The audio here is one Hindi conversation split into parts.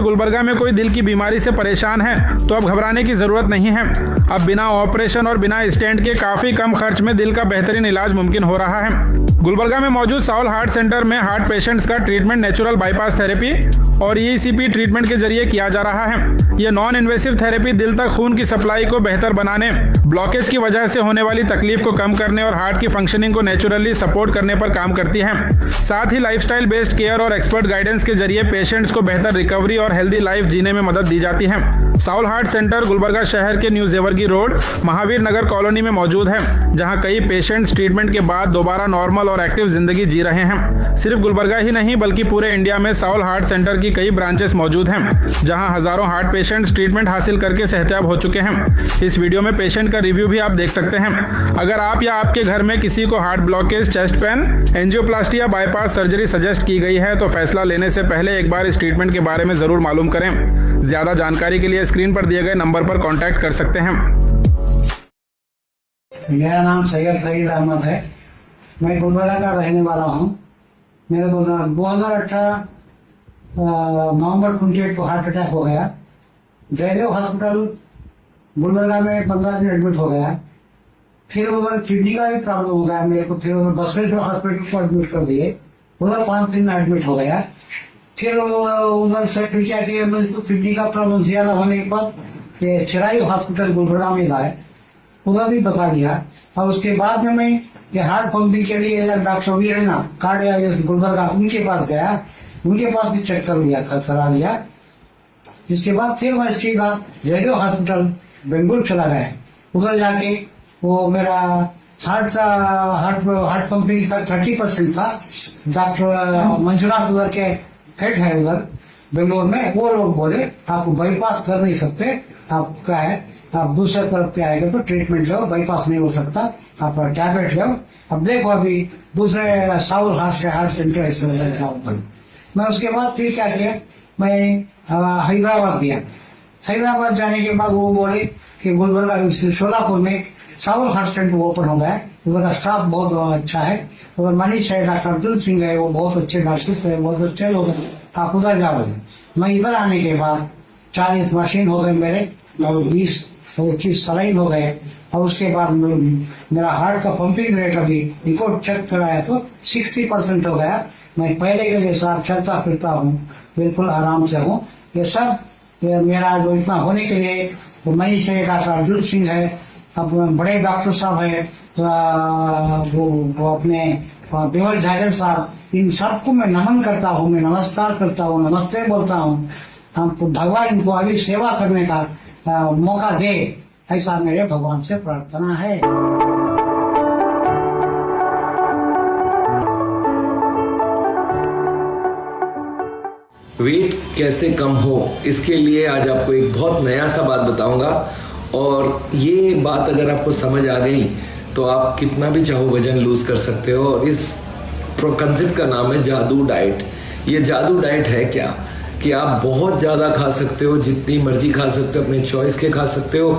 गुलबर्गा में कोई दिल की बीमारी से परेशान है तो अब घबराने की जरूरत नहीं है। अब बिना ऑपरेशन और बिना स्टेंट के काफी कम खर्च में दिल का बेहतरीन इलाज मुमकिन हो रहा है। गुलबर्गा में मौजूद साउल हार्ट सेंटर में हार्ट पेशेंट्स का ट्रीटमेंट नेचुरल बाईपास थेरेपी और ईसीपी ट्रीटमेंट के जरिए किया जा रहा है। ये नॉन इन्वेसिव थेरेपी दिल तक खून की सप्लाई को बेहतर बनाने, ब्लॉकेज की वजह से होने वाली तकलीफ को कम करने और हार्ट की फंक्शनिंग को नेचुरली सपोर्ट करने पर काम करती है। साथ ही लाइफस्टाइल बेस्ड केयर और एक्सपर्ट गाइडेंस के जरिए पेशेंट्स को बेहतर रिकवरी और हेल्दी लाइफ जीने में मदद दी जाती है। साउल हार्ट सेंटर गुलबर्गा शहर के न्यू जेवर्गी रोड महावीर नगर कॉलोनी में मौजूद है, जहां कई पेशेंट्स ट्रीटमेंट के बाद दोबारा नॉर्मल और एक्टिव जिंदगी जी रहे हैं। सिर्फ गुलबर्गा ही नहीं बल्कि पूरे इंडिया में साउल हार्ट सेंटर की कई ब्रांचेस मौजूद हैं, जहां हजारों हार्ट पेशेंट्स ट्रीटमेंट हासिल करके सेहतयाब हो चुके हैं। इस वीडियो में पेशेंट का रिव्यू भी आप देख सकते हैं। अगर आप या आपके घर में किसी को heart blockage, chest pain, angioplasty या बाईपास सर्जरी सजेस्ट की गई है तो फैसला लेने से पहले एक बार इस ट्रीटमेंट के बारे में जरूर मालूम करें। ज्यादा जानकारी के लिए स्क्रीन पर दिए गए नंबर पर कॉन्टैक्ट कर सकते हैं। मेरा नाम सैयद खलील अहमद है। मैं गुलबर्गा का रहने वाला हूँ। मेरे को 2018 नवंबर 28 को हार्ट अटैक हो गया। जयदेव हॉस्पिटल गुलबर्गा में 15 दिन एडमिट हो गया। फिर उधर किडनी का भी प्रॉब्लम हो गया मेरे को। फिर उधर बसवेश्वर हॉस्पिटल को एडमिट कर दिए, उधर 5 दिन एडमिट हो गया। फिर उधर से फिर क्या किया, मुझको किडनी का प्रॉब्लम ज्यादा होने के बाद चिरायु हॉस्पिटल गुलबर्गा में लाए, उधर भी बता दिया। और उसके बाद में मैं ये हार्ट पंपिंग के लिए डॉक्टर भी है ना कार्डियोलॉजिस्ट गुलबर्गा, उनके पास गया। उनके पास भी चेक कर लिया, करा लिया। इसके बाद फिर मैं सीधा जयदेव हॉस्पिटल बेंगलुरु चला गया। उधर जाके वो मेरा हार्ट पंपिंग का 30% था। डॉक्टर मंजुनाथ उधर के हेड है उधर बेंगलोर में, वो लोग बोले आपको बाईपास कर नहीं सकते, आप क्या है आप दूसरे तरफ पे आएगा तो ट्रीटमेंट लो, बाईपास नहीं हो सकता, आप टैबलेट लो। अब देखो अभी दूसरे साउल हार्ट सेंटर। मैं उसके बाद फिर क्या किया, मैं हैदराबाद गया। हैदराबाद जाने के बाद वो बोले कि गुलबर्गा सोलापुर में साउल हार्ट सेंटर ओपन हो गया। उधर का स्टाफ बहुत अच्छा है। उधर मनीष है, डॉक्टर अब्दुल सिंह है, वो बहुत अच्छे डॉक्टर है, बहुत अच्छे लोग हैं, आप उधर जाओगे। मैं इधर आने के बाद 40 मशीन हो गए मेरे, 20-25 सलाइन हो गए। और उसके बाद मेरा हार्ट का पंपिंग रेट अभी रिकॉर्ड चेक कराया तो 60% हो गया। मैं पहले के जैसा चलता फिरता हूँ, बिल्कुल आराम से हूँ। ये सब मेरा जो इतना होने के लिए मनीष है, डॉक्टर अब्दुल सिंह है, अब बड़े डॉक्टर साहब है, वो अपने देवल झागर साहब, इन सबको मैं नमन करता हूँ, मैं नमस्कार करता हूँ, नमस्ते बोलता हूँ। हमको भगवान इनको आगे सेवा करने का मौका दे, ऐसा मेरे भगवान से प्रार्थना है। वेट कैसे कम हो, इसके लिए आज आपको एक बहुत नया सा बात बताऊंगा। और ये बात अगर आपको समझ आ गई तो आप कितना भी चाहो वजन लूज कर सकते हो। और इस कंसेप्ट का नाम है जादू डाइट। ये जादू डाइट है क्या कि आप बहुत ज़्यादा खा सकते हो, जितनी मर्जी खा सकते हो, अपने चॉइस के खा सकते हो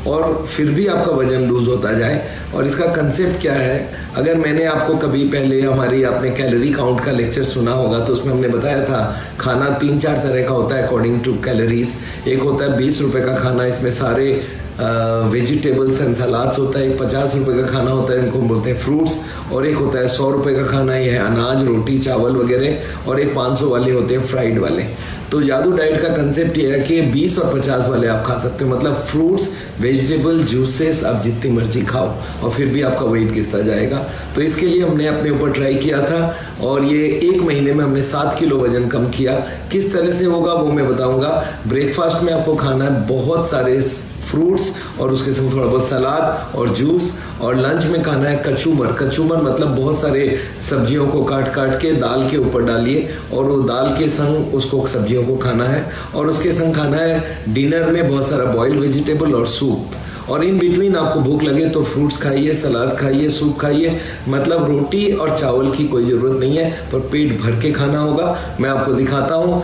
और फिर भी आपका वजन लूज होता जाए। और इसका कंसेप्ट क्या है, अगर मैंने आपको कभी पहले हमारी आपने कैलोरी काउंट का लेक्चर सुना होगा तो उसमें हमने बताया था खाना 3-4 तरह का होता है अकॉर्डिंग टू कैलोरीज। एक होता है 20 रुपए का खाना, इसमें सारे वेजिटेबल्स एंड सलाड्स होता है। एक 50 रुपए का खाना होता है, इनको हम बोलते हैं फ्रूट्स। और एक होता है 100 रुपए का खाना, ये है अनाज, रोटी, चावल वगैरह। और एक 500 वाले होते हैं फ्राइड वाले। तो जादू डाइट का कंसेप्ट ये है कि 20 और 50 वाले आप खा सकते हो, मतलब फ्रूट्स, वेजिटेबल, जूसेस आप जितनी मर्जी खाओ और फिर भी आपका वेट गिरता जाएगा। तो इसके लिए हमने अपने ऊपर ट्राई किया था और ये 1 महीने में हमने 7 किलो वजन कम किया। किस तरह से होगा वो मैं बताऊंगा। ब्रेकफास्ट में आपको खाना है बहुत सारे फ्रूट्स और उसके संग थोड़ा बहुत सलाद और जूस। और लंच में खाना है कचूमर। कचूमर मतलब बहुत सारे सब्जियों को काट काट के दाल के ऊपर डालिए और वो दाल के संग उसको सब्जियों को खाना है। और उसके संग खाना है डिनर में बहुत सारा बॉइल्ड वेजिटेबल और सूप। और इन बिटवीन आपको भूख लगे तो फ्रूट्स खाइए, सलाद खाइए, सूप खाइए। मतलब रोटी और चावल की कोई जरूरत नहीं है, पर पेट भर के खाना होगा। मैं आपको दिखाता हूँ।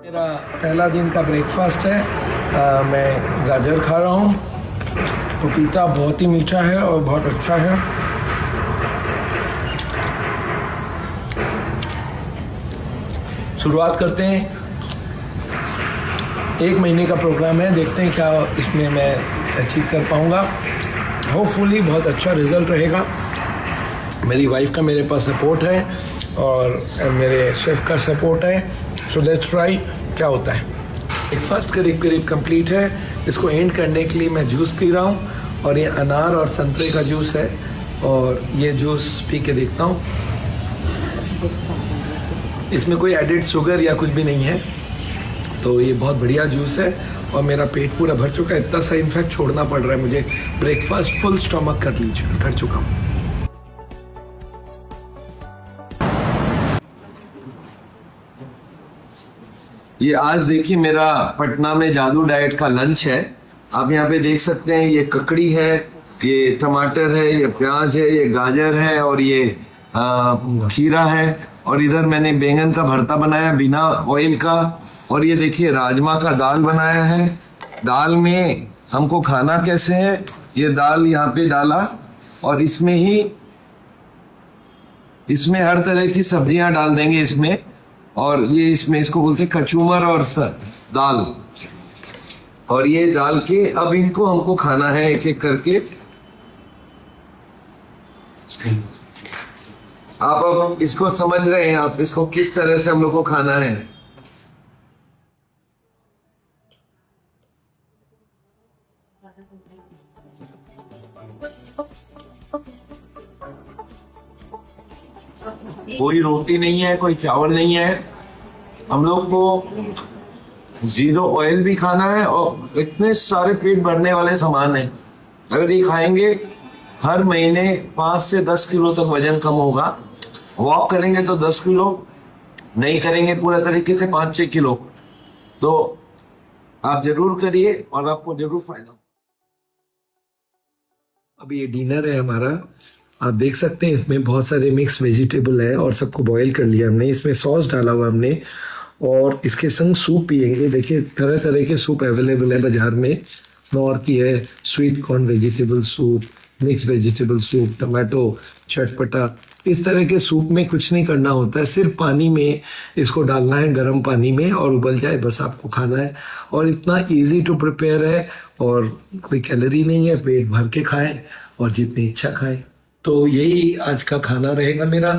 मेरा पहला दिन का ब्रेकफास्ट है। मैं गाजर खा रहा हूँ। पपीता बहुत ही मीठा है और बहुत अच्छा है। शुरुआत करते हैं 1 महीने का प्रोग्राम है, देखते हैं क्या इसमें मैं अचीव कर पाऊँगा। होपफुली बहुत अच्छा रिजल्ट रहेगा। मेरी वाइफ का मेरे पास सपोर्ट है और मेरे शेफ का सपोर्ट है। सो लेट्स ट्राई क्या होता है। ब्रेकफास्ट करीब करीब कंप्लीट है। इसको एंड करने के लिए मैं जूस पी रहा हूँ और ये अनार और संतरे का जूस है और ये जूस पी के देखता हूँ। इसमें कोई एडिड शुगर या कुछ भी नहीं है, तो ये बहुत बढ़िया जूस है और मेरा पेट पूरा भर चुका है। इतना सा इनफैक्ट छोड़ना पड़ रहा है मुझे। ब्रेकफास्ट फुल स्टमक कर चुका हूँ। ये आज देखिए मेरा पटना में जादू डाइट का लंच है। आप यहाँ पे देख सकते हैं, ये ककड़ी है, ये टमाटर है, ये प्याज है, ये गाजर है और ये खीरा है और इधर मैंने बैंगन का भरता बनाया बिना ऑयल का और ये देखिए राजमा का दाल बनाया है। दाल में हमको खाना कैसे है, ये दाल यहाँ पे डाला और इसमें हर तरह की सब्जियां डाल देंगे इसमें और ये इसमें इसको बोलते हैं कचूमर और दाल और ये डाल के अब इनको हमको खाना है एक एक करके। आप अब इसको समझ रहे हैं, आप इसको किस तरह से हम लोग को खाना है। कोई रोटी नहीं है, कोई चावल नहीं है, हम लोग को 0 ऑयल भी खाना है और इतने सारे पेट भरने वाले सामान हैं। अगर ये खाएंगे हर महीने 5 से 10 किलो तक वजन कम होगा। वॉक करेंगे तो 10 किलो, नहीं करेंगे पूरा तरीके से 5-6 किलो। तो आप जरूर करिए और आपको जरूर फायदा। अभी ये डिनर है हमारा। आप देख सकते हैं इसमें बहुत सारे मिक्स वेजिटेबल है और सबको बॉईल कर लिया हमने। इसमें सॉस डाला हुआ हमने और इसके संग सूप पियेंगे। देखिए तरह तरह के सूप अवेलेबल है बाजार में। नॉर की है sweet corn vegetable soup, mix vegetable soup, tomato चटपटा। इस तरह के सूप में कुछ नहीं करना होता है, सिर्फ पानी में इसको डालना है, गर्म पानी में, और उबल जाए बस आपको खाना है। और इतना इजी टू प्रिपेयर है और कोई कैलोरी नहीं है। पेट भर के खाएं और जितनी इच्छा खाएं। तो यही आज का खाना रहेगा मेरा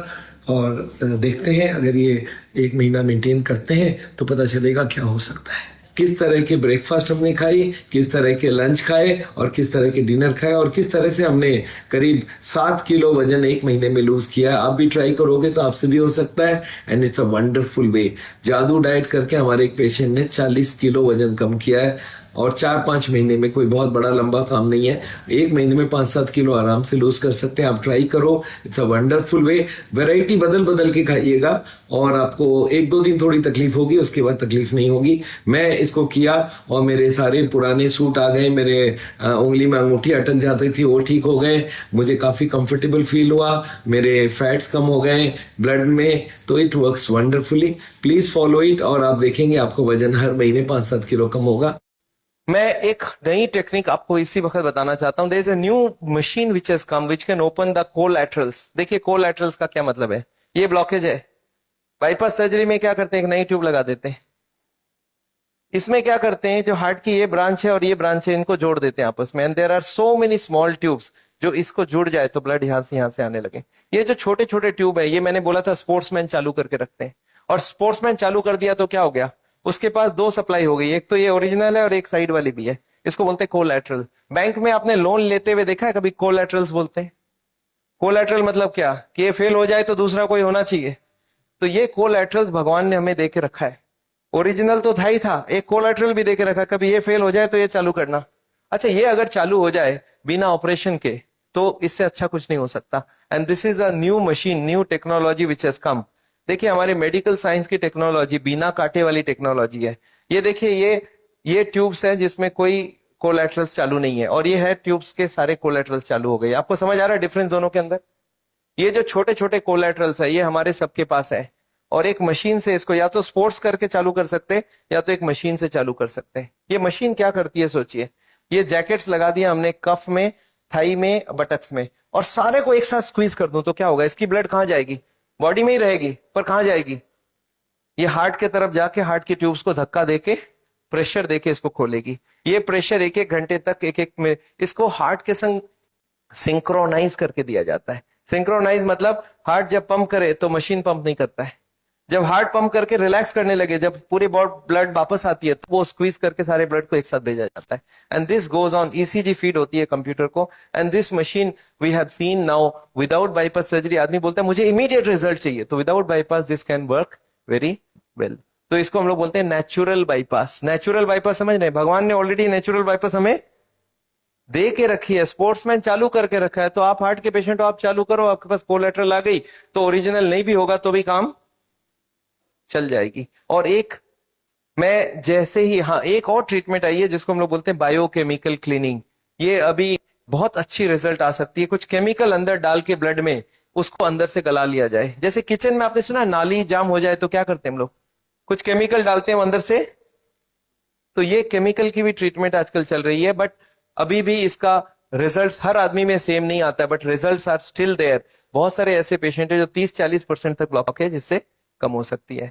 और देखते हैं अगर ये 1 महीना मेंटेन करते हैं तो पता चलेगा क्या हो सकता है। किस तरह के ब्रेकफास्ट हमने खाई, किस तरह के लंच खाए और किस तरह के डिनर खाए और किस तरह से हमने करीब 7 किलो वजन 1 महीने में लूज किया। आप भी ट्राई करोगे तो आपसे भी हो सकता है एंड इट्स अ वंडरफुल वे। जादू डाइट करके हमारे एक पेशेंट ने 40 किलो वजन कम किया है और 4-5 महीने में। कोई बहुत बड़ा लंबा काम नहीं है, 1 महीने में 5-7 किलो आराम से लूज कर सकते हैं। आप ट्राई करो, it's a wonderful way. Variety बदल के खाइएगा और आपको 1-2 दिन थोड़ी तकलीफ होगी, उसके बाद तकलीफ नहीं होगी। मैं इसको किया और मेरे सारे पुराने सूट आ गए, मेरे उंगली में अंगूठी अटक जाती थी वो ठीक हो गए, मुझे काफी कंफर्टेबल फील हुआ, मेरे फैट्स कम हो गए ब्लड में। तो it works wonderfully. Please follow it और आप देखेंगे आपको वजन हर महीने 5-7 किलो कम होगा। मैं एक नई टेक्निक आपको इसी वक्त बताना चाहता हूं। There is a new machine which has come which can open the collaterals. देखिए कोलैटरल्स का क्या मतलब है। ये ब्लॉकेज है, बाईपास सर्जरी में क्या करते हैं, एक नई ट्यूब लगा देते हैं। इसमें क्या करते हैं, जो हार्ट की ये ब्रांच है और ये ब्रांच है, इनको जोड़ देते हैं आपस में। And there are so many small tubes जो इसको जुड़ जाए तो ब्लड यहां से आने लगे। ये जो छोटे छोटे ट्यूब है, ये मैंने बोला था स्पोर्ट्समैन चालू करके रखते हैं, और स्पोर्ट्समैन चालू कर दिया तो क्या हो गया, उसके पास 2 सप्लाई हो गई। एक तो ये ओरिजिनल है और एक साइड वाली भी है। इसको बोलते हैं कोलैटरल। बैंक में आपने लोन लेते हुए देखा है कभी, कोलैटरल्स बोलते हैं। कोलैटरल मतलब क्या, कि ये फेल हो जाए तो दूसरा कोई होना चाहिए। तो ये कोलैटरल्स भगवान ने हमें देके रखा है। ओरिजिनल तो था ही था, एक कोलैटरल भी देके रखा, कभी ये फेल हो जाए तो ये चालू करना। अच्छा, ये अगर चालू हो जाए बिना ऑपरेशन के तो इससे अच्छा कुछ नहीं हो सकता। And this is a new machine, new technology which has कम। देखिए हमारे मेडिकल साइंस की टेक्नोलॉजी बिना कांटे वाली टेक्नोलॉजी है। ये देखिए ये ट्यूब्स है जिसमें कोई कोलैटरल्स चालू नहीं है, और ये है ट्यूब्स के सारे कोलैटरल्स चालू हो गए। आपको समझ आ रहा है डिफरेंस दोनों के अंदर। ये जो छोटे छोटे कोलैटरल्स है ये हमारे सबके पास है, और एक मशीन से इसको या तो स्पोर्ट्स करके चालू कर सकते हैं या तो एक मशीन से चालू कर सकते हैं। ये मशीन क्या करती है सोचिए, ये जैकेट्स लगा दिया हमने कफ में, थाई में, बटक्स में, और सारे को एक साथ स्क्वीज कर दूं तो क्या होगा, इसकी ब्लड कहां जाएगी, बॉडी में ही रहेगी, पर कहां जाएगी, ये हार्ट के तरफ जाके हार्ट की ट्यूब्स को धक्का देके प्रेशर देके इसको खोलेगी। ये प्रेशर एक एक घंटे तक एक में इसको हार्ट के संग सिंक्रोनाइज करके दिया जाता है। सिंक्रोनाइज मतलब हार्ट जब पंप करे तो मशीन पंप नहीं करता है, जब हार्ट पंप करके रिलैक्स करने लगे, जब पूरी ब्लड वापस आती है तो वो स्क्वीज करके सारे ब्लड को एक साथ भेजा जाता है। And this goes on, ECG feed होती है कंप्यूटर को। And this machine we have seen now without bypass surgery. आदमी बोलता है मुझे इमीडिएट रिजल्ट चाहिए, तो without bypass this can work very well. तो इसको हम लोग बोलते हैं नेचुरल बाईपास। नेचुरल बाईपास समझ रहे हैं, भगवान ने ऑलरेडी नेचुरल बाईपास हमें दे के रखी है, स्पोर्ट्समैन चालू करके रखा है। तो आप हार्ट के पेशेंट हो, आप चालू करो, आपके पास कोलैटरल आ गई तो ओरिजिनल नहीं भी होगा तो भी काम चल जाएगी। और एक मैं जैसे ही, हाँ, एक और ट्रीटमेंट आई है जिसको हम लोग बोलते हैं बायोकेमिकल क्लीनिंग। ये अभी बहुत अच्छी रिजल्ट आ सकती है। कुछ केमिकल अंदर डाल के ब्लड में उसको अंदर से गला लिया जाए। जैसे किचन में आपने सुना नाली जाम हो जाए तो क्या करते हैं हम लोग, कुछ केमिकल डालते हैं अंदर से। तो ये केमिकल की भी ट्रीटमेंट आजकल चल रही है, बट अभी भी इसका रिजल्ट्स हर आदमी में सेम नहीं आता है, but results are still there. बहुत सारे ऐसे पेशेंट है जो 30-40% तक ब्लॉक है जिससे कम हो सकती है।